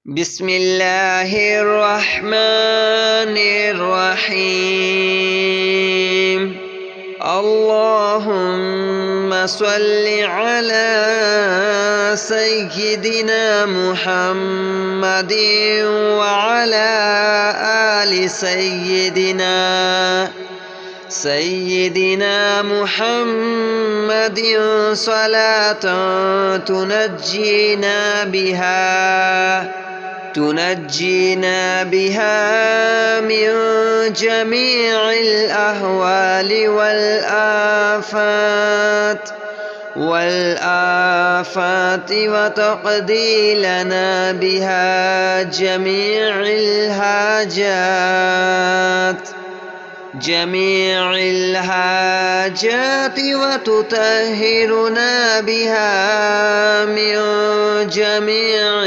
بسم الله الرحمن الرحيم. اللهم صل على سيدنا محمد وعلى آل سيدنا محمد صلاة تنجينا بها من جميع الأهوال والآفات وتقضي لنا بها جميع الحاجات وتطهرنا بها من جميع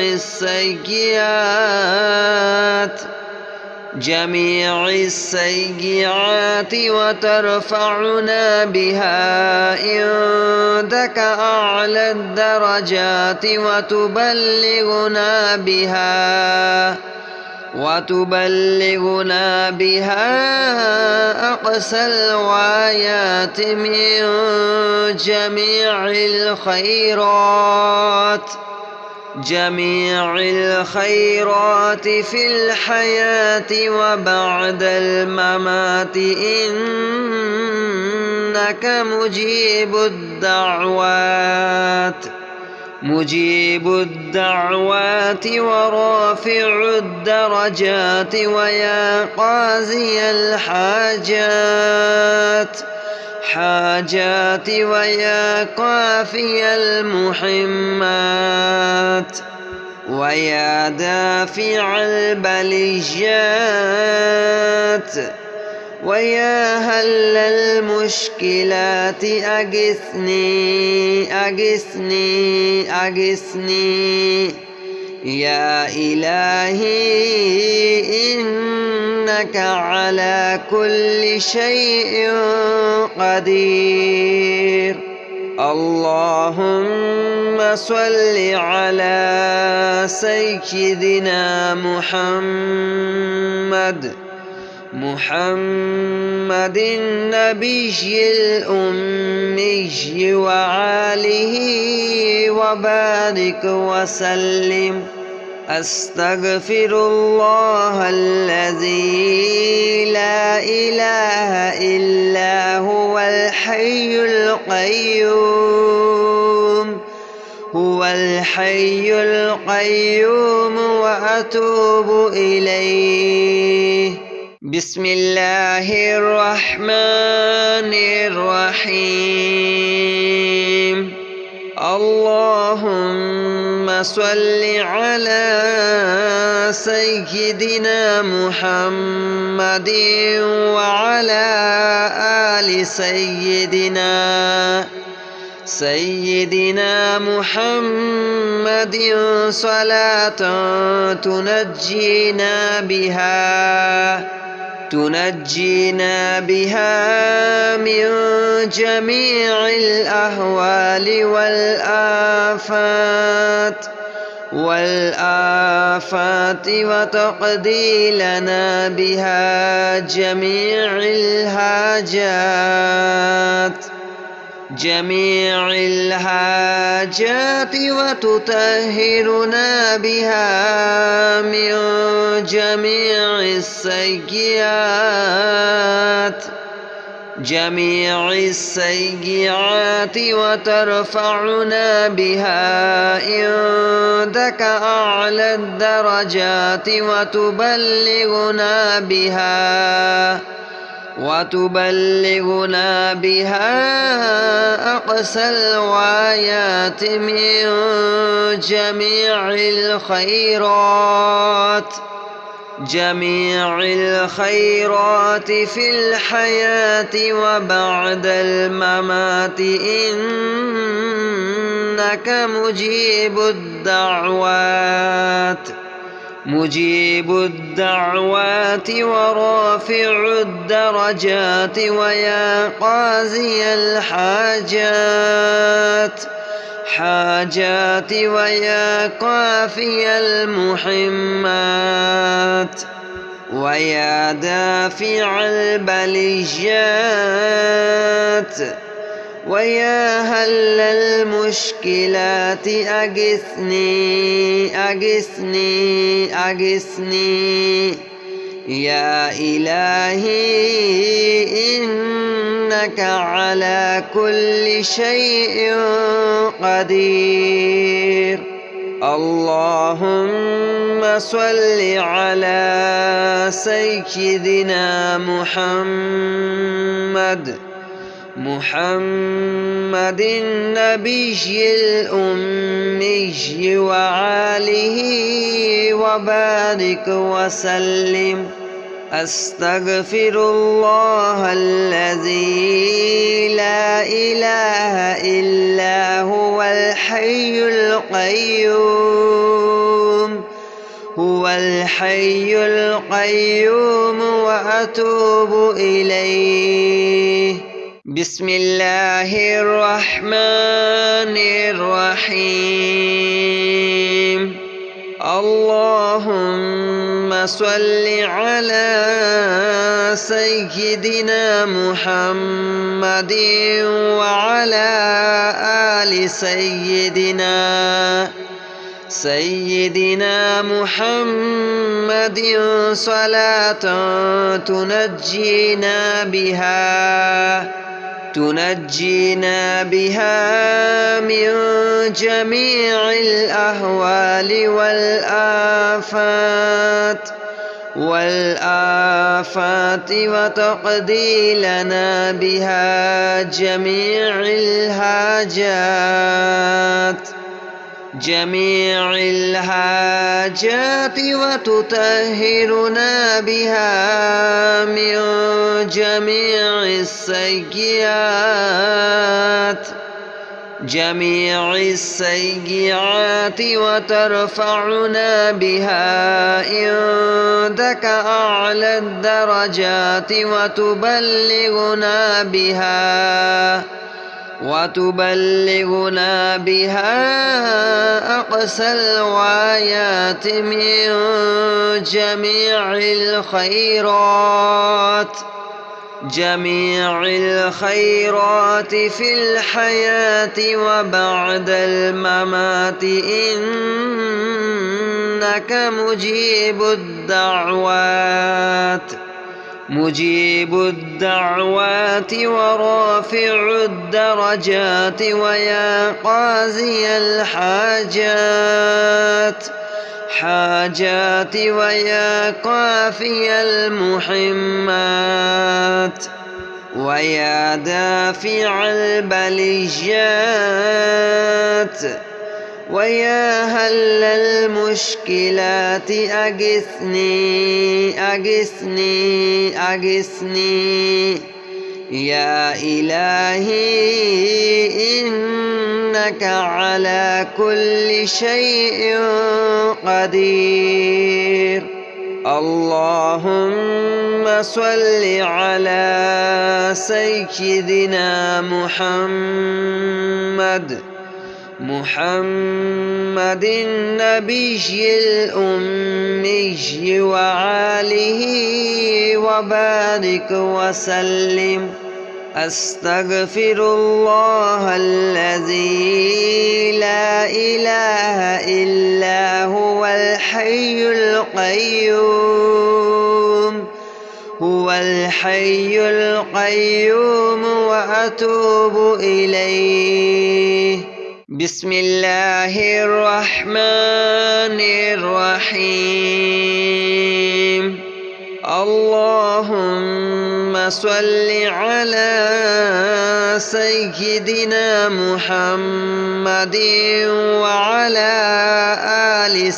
السيئات وترفعنا بها عندك أعلى الدرجات وتبلغنا بها أقصى الغايات من جميع الخيرات في الحياة وبعد الممات، إنك مجيب الدعوات ورافع الدرجات ويا قاضي الحاجات ويا كافي المحمات ويا دافع البليات ويا هل المشكلات أغثني يا إلهي، إنك على كل شيء قدير. اللهم صل على سيدنا محمد النبي الأمي وآله وبارك وسلم. أستغفر الله الذي لا إله إلا هو الحي القيوم وأتوب إليه. بسم الله الرحمن الرحيم. اللهم صل على سيدنا محمد وعلى آل سيدنا محمد صلاة تنجينا بها من جميع الأهوال والآفات وتقضي لنا بها جميع الحاجات وتطهرنا بها من جميع السيئات وترفعنا بها عندك أعلى الدرجات وتبلغنا بها أقصى الغايات من جميع الخيرات في الحياة وبعد الممات، إنك مجيب الدعوات ورافع الدرجات ويا قاضي الحاجات حاجات ويا قافي المحمات ويا دافع البليات ويا هل المشكلات أغثني أغثني أغثني يا إلهي إنك على كل شيء قدير. اللهم صل على سيدنا محمد النبي الأمي وآله وبارك وسلم. أستغفر الله الذي لا إله إلا هو الحي القيوم وأتوب إليه. بسم الله الرحمن الرحيم. اللهم صل على سيدنا محمد وعلى آل سيدنا محمد صلاة تنجينا بها من جميع الأهوال والآفات وتقضي لنا بها جميع الحاجات وتطهرنا بها من جميع السيئات وترفعنا بها عندك أعلى الدرجات وتبلغنا بها أقصى الغايات من جميع الخيرات في الحياة وبعد الممات إنك مجيب الدعوات ورافع الدرجات ويا قاضي الحاجات ويا قافي المحمات ويا دافع البليات ويا هل المشكلات أغثني يا إلهي إنك على كل شيء قدير. اللهم صل على سيدنا محمد النبي الأمي وآله وبارك وسلم. أستغفر الله الذي لا إله إلا هو الحي القيوم وأتوب إليه. بسم الله الرحمن الرحيم. اللهم صل على سيدنا محمد وعلى آل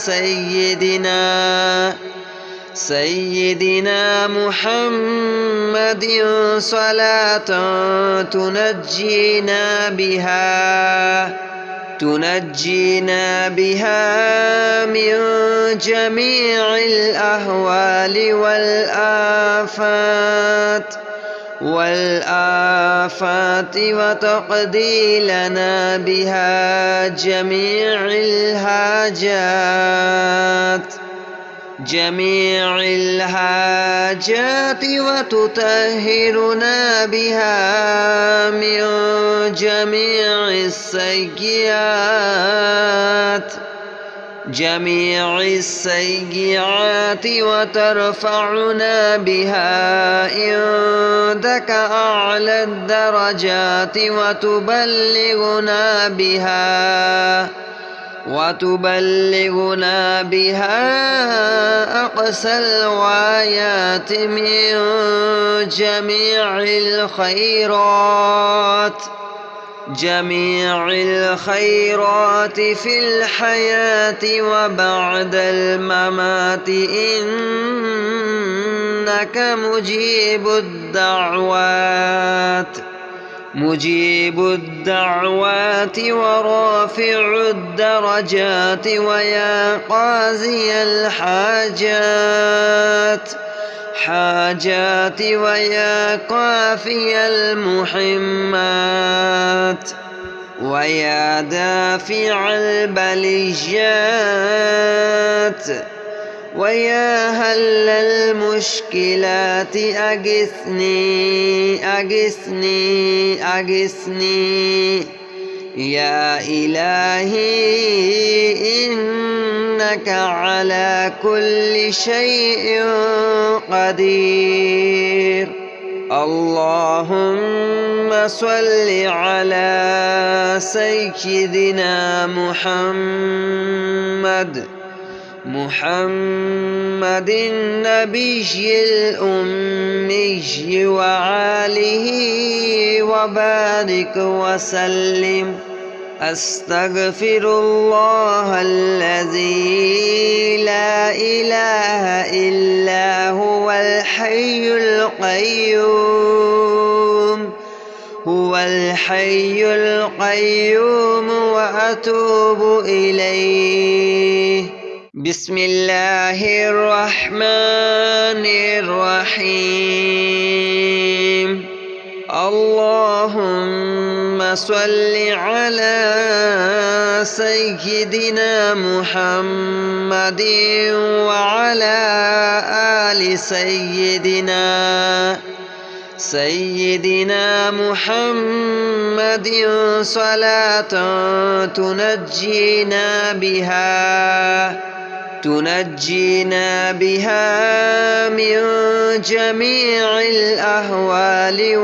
سيدنا محمد صلاة تنجينا بها من جميع الأهوال والآفات وتقضي لنا بها جميع الحاجات وتطهرنا بها من جميع السيئات وترفعنا بها عندك أعلى الدرجات وتبلغنا بها أقصى الغايات من جميع الخيرات في الحياة وبعد الممات إنك مجيب الدعوات ورافع الدرجات ويا قاضي الحاجات ويا كافي المحمات ويا دافع البليات ويا هل المشكلات أغثني يا إلهي إنك على كل شيء قدير. اللهم صل على سيدنا محمد النبي الأمي وآله وبارك وسلم. أستغفر الله الذي لا إله إلا هو الحي القيوم وأتوب إليه. بسم الله الرحمن الرحيم. اللهم صل على سيدنا محمد وعلى آل سيدنا محمد صلاة تنجينا بها من جميع الأهوال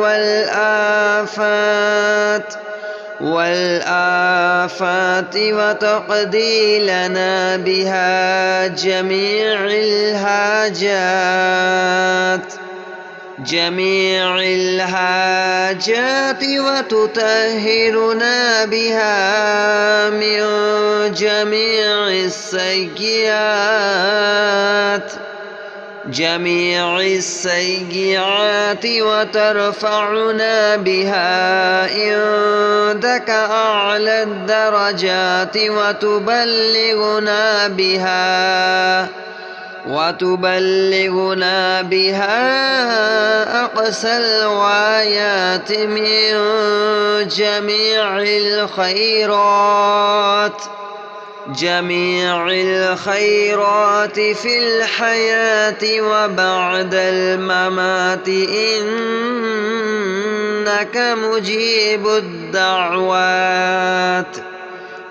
والآفات وتقضي لنا بها جميع الحاجات وتطهرنا بها من جميع السيئات وترفعنا بها عندك أعلى الدرجات وتبلغنا بها أقصى الغايات من جميع الخيرات في الحياة وبعد الممات إنك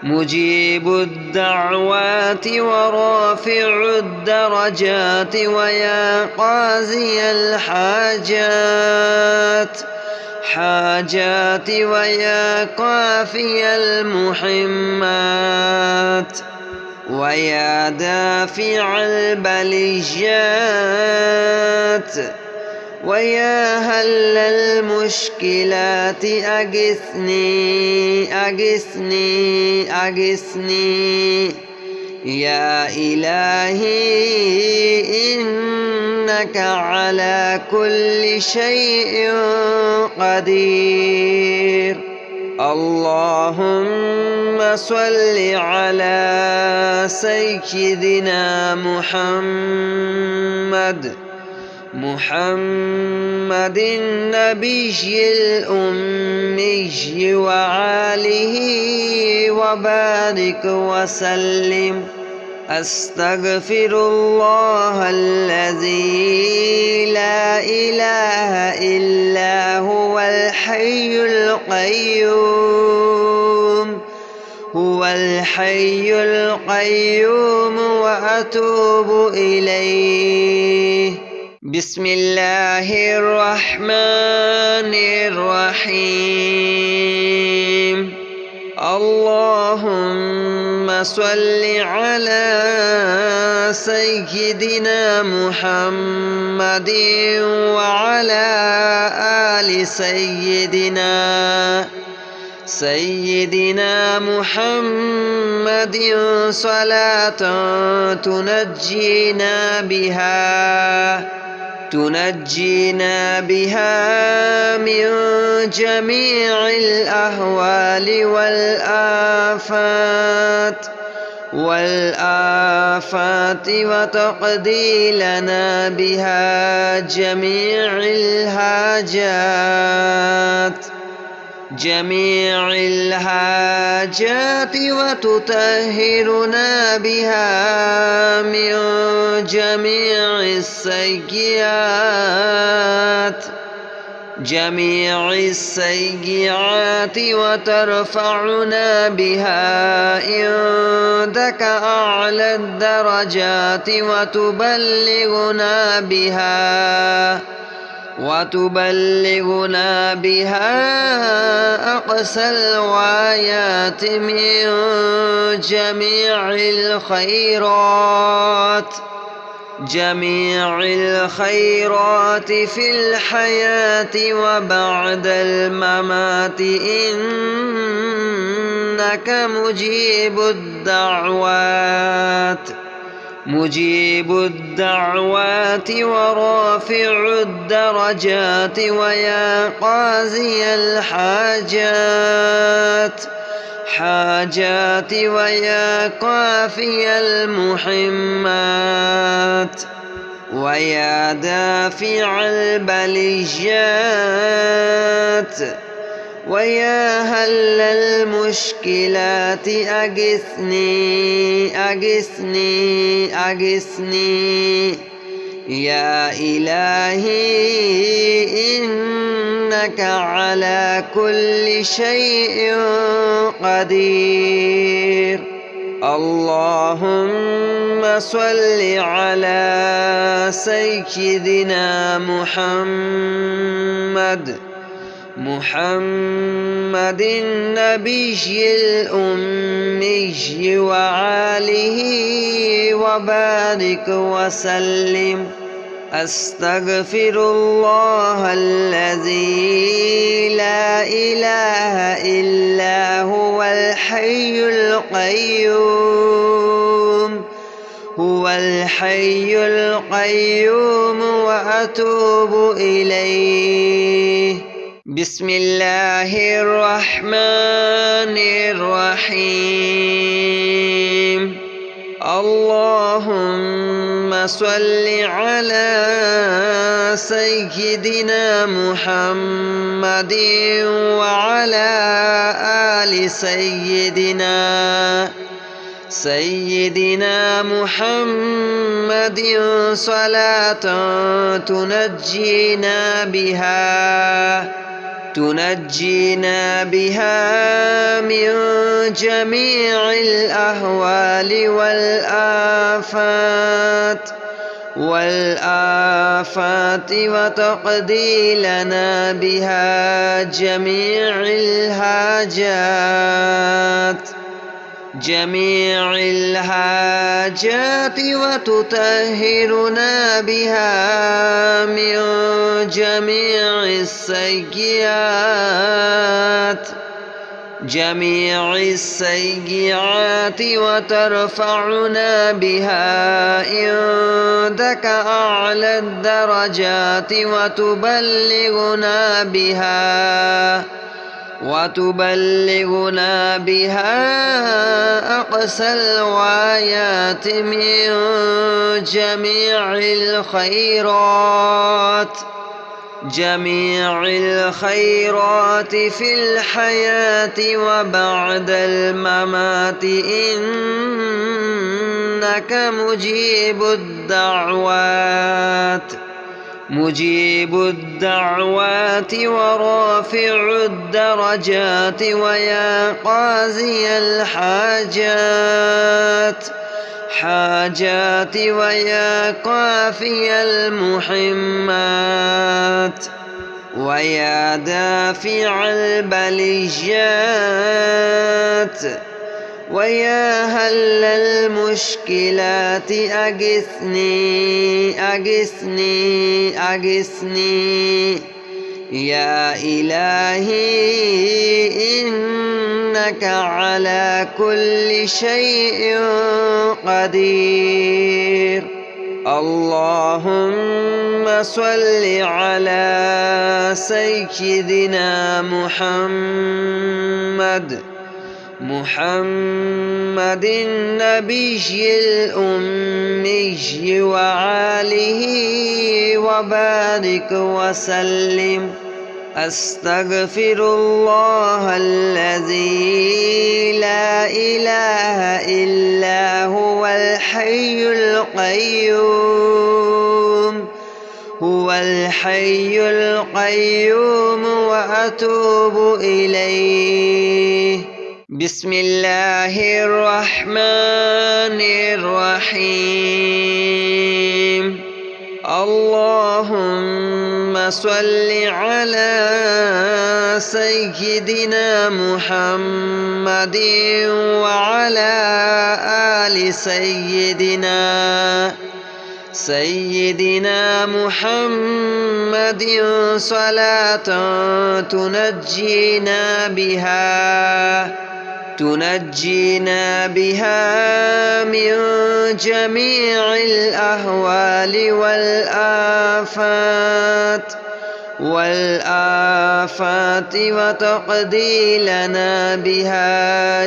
مجيب الدعوات ورافع الدرجات ويا قاضي الحاجات ويا كافي المحمات ويا دافع البليات ويا هل المشكلات أغثني يا إلهي إنك على كل شيء قدير. اللهم صل على سيدنا محمد النبي الأمي وآله وبارك وسلم. أستغفر الله الذي لا إله إلا هو الحي القيوم وأتوب إليه. بسم الله الرحمن الرحيم. اللهم صل على سيدنا محمد وعلى آل سيدنا محمد صلاة تنجينا بها من جميع الأهوال والآفات وتقضي لنا بها جميع الحاجات وتطهرنا بها من جميع السيئات وترفعنا بها عندك أعلى الدرجات وتبلغنا بها أقصى الغايات من جميع الخيرات في الحياة وبعد الممات، إنك مجيب الدعوات ورافع الدرجات، ويا قاضي الحاجات ويا كافي المحمات، ويا دافع البليات، ويا هل المشكلات أغثني يا إلهي، إنك على كل شيء قدير. اللهم صل على سيدنا محمد النبي الأمي وآله وبارك وسلم. أستغفر الله الذي لا إله إلا هو الحي القيوم وأتوب إليه. بسم الله الرحمن الرحيم. اللهم صل على سيدنا محمد وعلى آل سيدنا محمد صلاة تنجينا بها من جميع الأهوال والآفات وتقضي لنا بها جميع الحاجات وتطهرنا بها من جميع السيئات وترفعنا بها عندك أعلى وتبلغنا بها أقصى الغايات من جميع الخيرات في الحياة وبعد الممات، إنك مجيب الدعوات ورافع الدرجات، ويا قاضي الحاجات ويا كافي المحمات، ويا دافع البليات، ويا هل المشكلات أغثني يا إلهي، إنك على كل شيء قدير. اللهم صل على سيدنا محمد النبي الأمي وآله وبارك وسلم. أستغفر الله الذي لا إله إلا هو الحي القيوم وأتوب إليه. بسم الله الرحمن الرحيم. اللهم صل على سيدنا محمد وعلى آل سيدنا محمد صلاة تنجينا بها من جميع الأهوال والآفات وتقضي لنا بها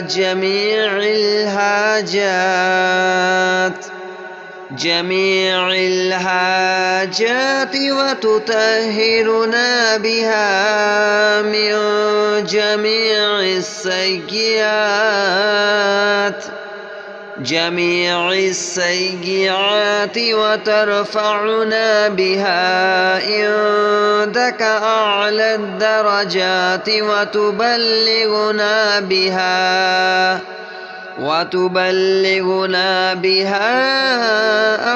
جميع الحاجات وتطهرنا بها من جميع السيئات وترفعنا بها عندك أعلى الدرجات وتبلغنا بها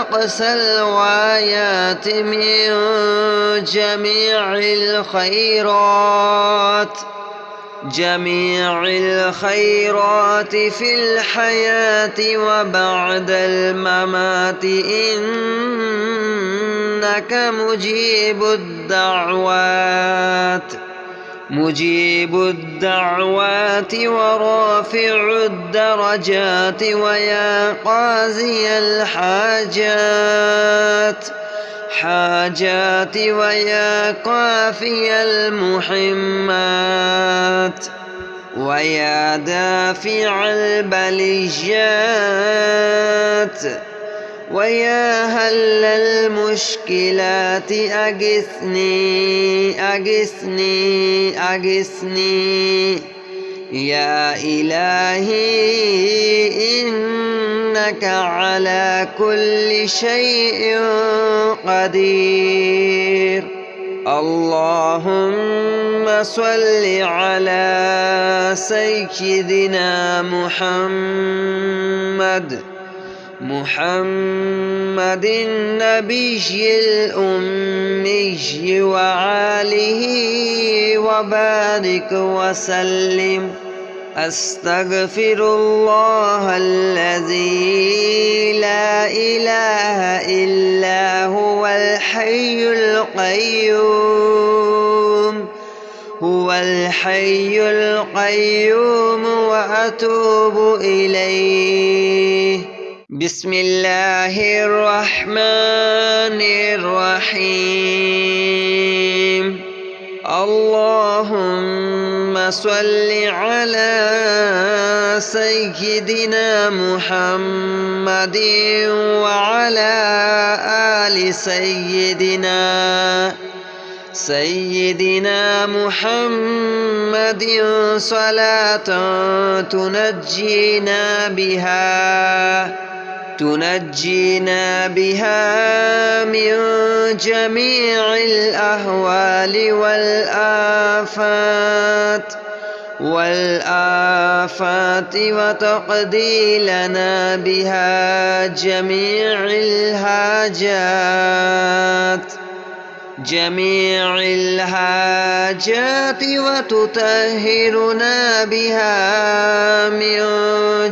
أقصى الغايات من جميع الخيرات في الحياة وبعد الممات، إنك مجيب الدعوات ورافع الدرجات، ويا قاضي الحاجات ويا كافي المحمات، ويا دافع البليات، ويا هل المشكلات أغثني يا إلهي، إنك على كل شيء قدير. اللهم صل على سيدنا محمد النبي الأمي وآله وبارك وسلم. أستغفر الله الذي لا إله إلا هو الحي القيوم وأتوب إليه. بسم الله الرحمن الرحيم. اللهم صل على سيدنا محمد وعلى آل سيدنا محمد صلاة تنجينا بها من جميع الأهوال والآفات وتقضي لنا بها جميع الحاجات وتطهرنا بها من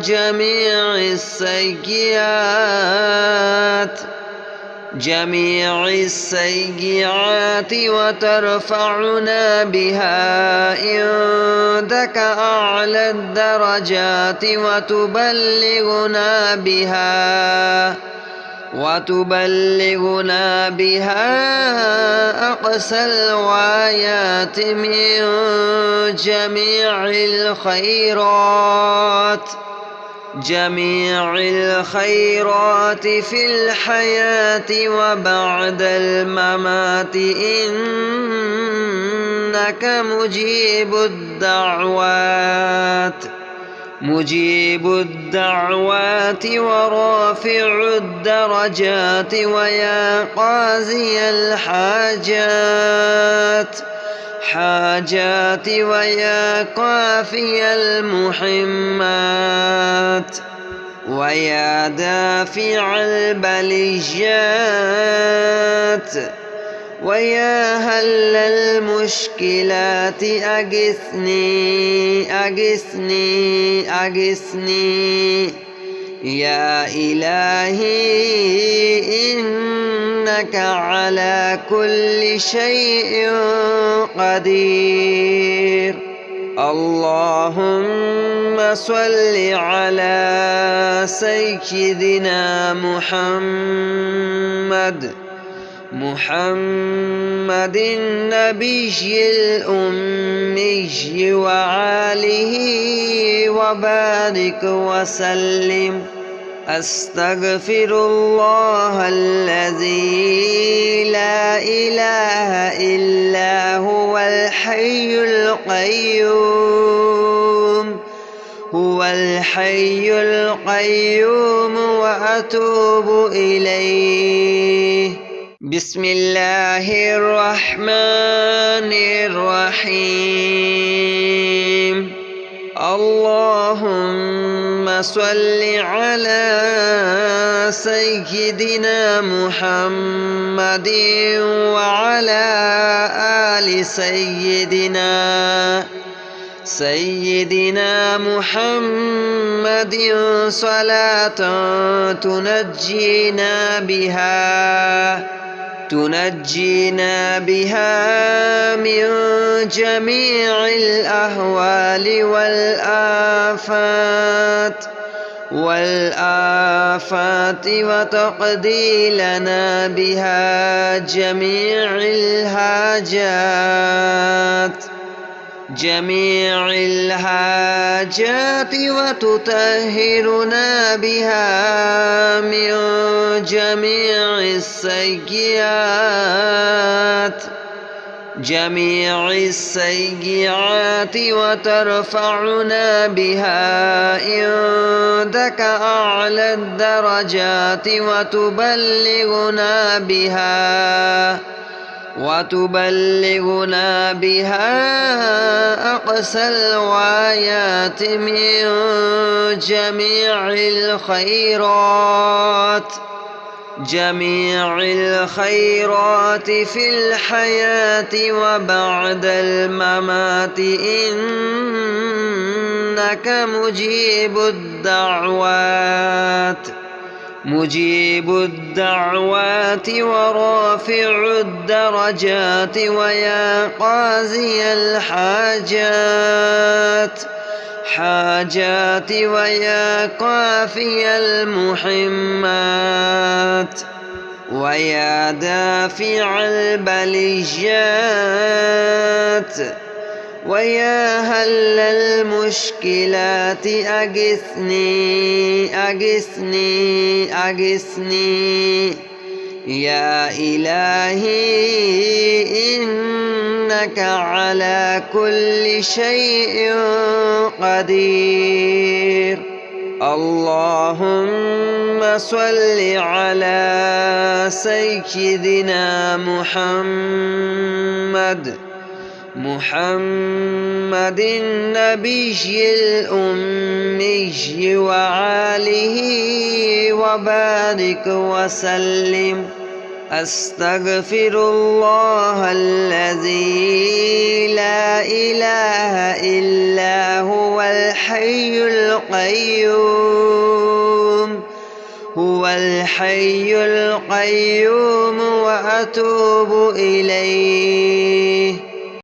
جميع السيئات وترفعنا بها عندك أعلى الدرجات وتبلغنا بها أقصى الغايات من جميع الخيرات في الحياة وبعد الممات إنك مجيب الدعوات ورافع الدرجات ويا قاضي الحاجات ويا كافي المحمات ويا دافع البليات ويا هل المشكلات أغثني يا إلهي إنك على كل شيء قدير. اللهم صل على سيدنا محمد النبي الأمي وآله وبارك وسلم. أستغفر الله الذي لا إله إلا هو الحي القيوم وأتوب إليه. بسم الله الرحمن الرحيم. اللهم صل على سيدنا محمد وعلى آل سيدنا محمد صلاة تنجينا بها من جميع الأهوال والآفات وتقضي لنا بها جميع الحاجات وتطهرنا بها من جميع السيئات وترفعنا بها عندك أعلى الدرجات وتبلغنا بها أقصى الغايات من جميع الخيرات في الحياة وبعد الممات إنك مجيب الدعوات ورافع الدرجات ويا قاضي الحاجات ويا كافي المحمات ويا دافع البليات ويا هل المشكلات أغثني أغثني أغثني يا إلهي إنك على كل شيء قدير. اللهم صل على سيدنا محمد النبي الأمي وآله وبارك وسلم. أستغفر الله الذي لا إله إلا هو الحي القيوم وأتوب إليه.